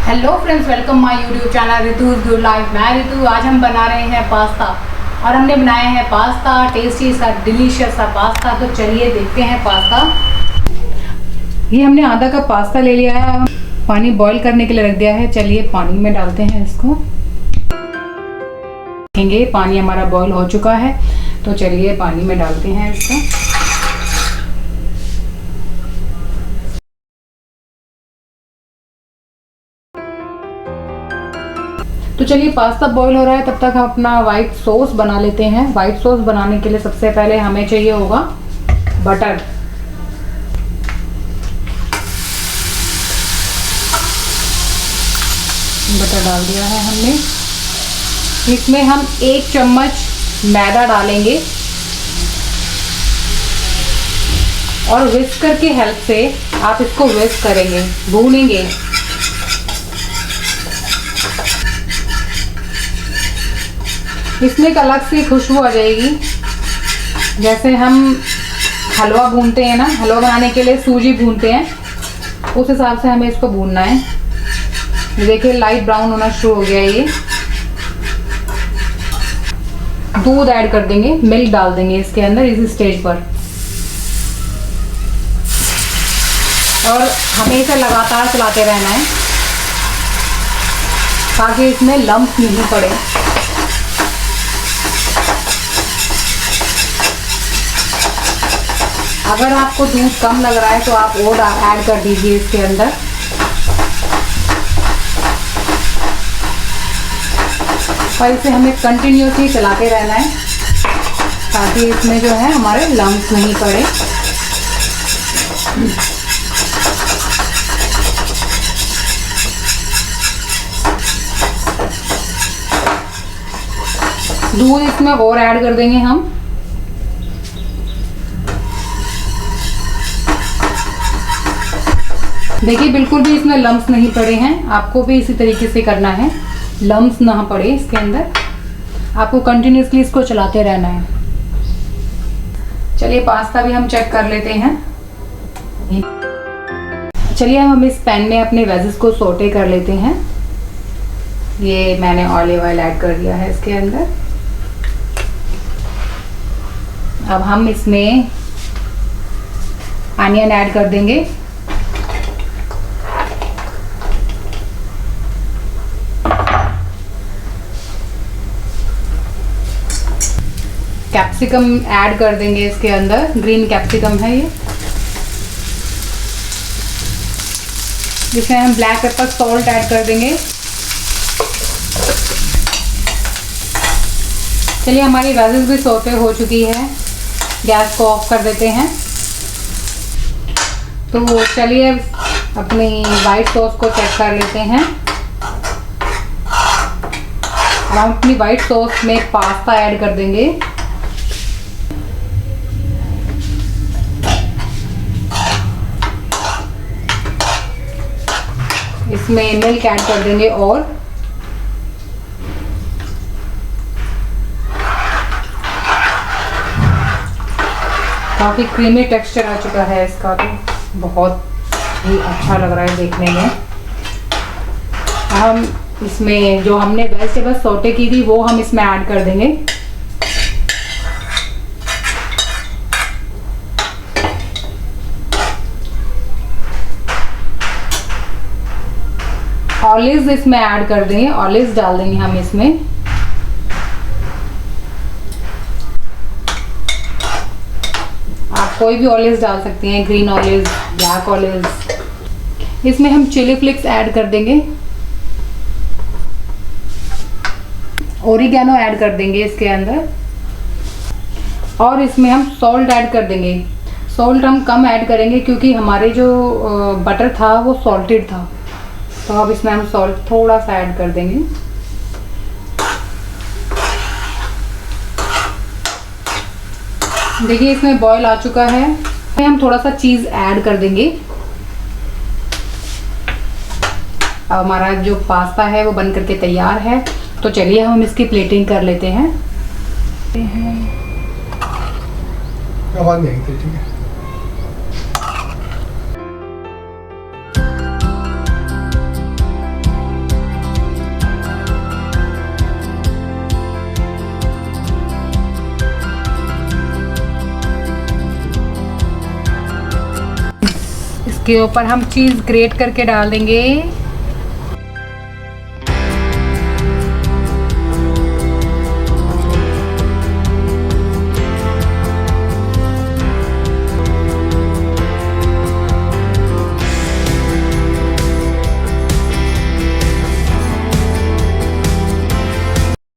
Hello friends, welcome my YouTube channel Ritu's good life. मैं रितु। आज हम बना रहे हैं पास्ता और हमने बनाया है पास्ता, टेस्टी सा डिलीशियस सा पास्ता। तो चलिए देखते हैं पास्ता। ये हमने आधा कप पास्ता ले लिया है, पानी बॉईल करने के लिए रख दिया है। चलिए पानी में डालते हैं इसको। देखेंगे पानी हमारा बॉईल हो चुका है, तो चलिए पानी में डालते हैं इसको। तो चलिए पास्ता बॉईल हो रहा है, तब तक हम अपना वाइट सॉस बना लेते हैं। वाइट सॉस बनाने के लिए सबसे पहले हमें चाहिए होगा बटर। बटर डाल दिया है हमने। इसमें हम 1 चम्मच मैदा डालेंगे और विस्कर की हेल्प से आप इसको विस्क करेंगे, भूनेंगे। इसमें एक अलग सी खुशबू आ जाएगी, जैसे हम हलवा भूनते हैं ना, हलवा बनाने के लिए सूजी भूनते हैं, उस हिसाब से हमें इसको भूनना है। देखिए लाइट ब्राउन होना शुरू हो गया है। ये दूध ऐड कर देंगे, मिल्क डाल देंगे इसके अंदर इस स्टेज पर, और हमें इसे लगातार चलाते रहना है ताकि इसमें लम्प नहीं पड़े। अगर आपको दूध कम लग रहा है तो आप और ऐड कर दीजिए इसके अंदर। और इसे हमें कंटिन्यूसली चलाते रहना है ताकि इसमें जो है हमारे लम्स नहीं पड़े। दूध इसमें और ऐड कर देंगे हम। देखिए बिल्कुल भी इसमें लम्स नहीं पड़े हैं। आपको भी इसी तरीके से करना है, लम्स ना पड़े इसके अंदर। आपको कंटिन्यूसली इसको चलाते रहना है। चलिए पास्ता भी हम चेक कर लेते हैं। चलिए हम इस पैन में अपने वेजेस को सौटे कर लेते हैं। ये मैंने ऑलिव ऑयल ऐड कर दिया है इसके अंदर। अब हम इसमें अनियन ऐड कर देंगे। कैप्सिकम ऐड कर देंगे इसके अंदर, ग्रीन कैप्सिकम है ये। इसमें हम ब्लैक पेपर, सॉल्ट ऐड कर देंगे। चलिए हमारी वेजेस भी सौते हो चुकी है, गैस को ऑफ कर देते हैं। तो चलिए अपनी वाइट सॉस को चेक कर लेते हैं। हम अपनी वाइट सॉस में पास्ता ऐड कर देंगे। इसमें मिल्क ऐड कर देंगे और काफ़ी क्रीमी टेक्सचर आ चुका है इसका, तो बहुत ही अच्छा लग रहा है देखने में। हम इसमें जो हमने वेजिटेबल्स सौटे की थी वो हम इसमें ऐड कर देंगे। ऑलिव्स इसमें ऐड कर देंगे, ऑलिव्स डाल देंगे हम इसमें। आप कोई भी ऑलिव्स डाल सकते हैं, ग्रीन ऑलिव्स, ब्लैक ऑलिव्स। इसमें हम चिली फ्लेक्स ऐड कर देंगे, ओरिगैनो ऐड कर देंगे इसके अंदर, और इसमें हम सॉल्ट ऐड कर देंगे। सॉल्ट हम कम ऐड करेंगे क्योंकि हमारे जो बटर था वो सॉल्टेड था, तो अब इसमें हम सॉल्ट थोड़ा सा ऐड कर देंगे। देखिए इसमें बॉईल आ चुका है। हम थोड़ा सा चीज़ ऐड कर देंगे। अब हमारा जो पास्ता है वो बन करके तैयार है। तो चलिए हम इसकी प्लेटिंग कर लेते हैं। आवाज़ नहीं आई थी, ठीक है। इसके ऊपर हम चीज़ ग्रेट करके डाल देंगे।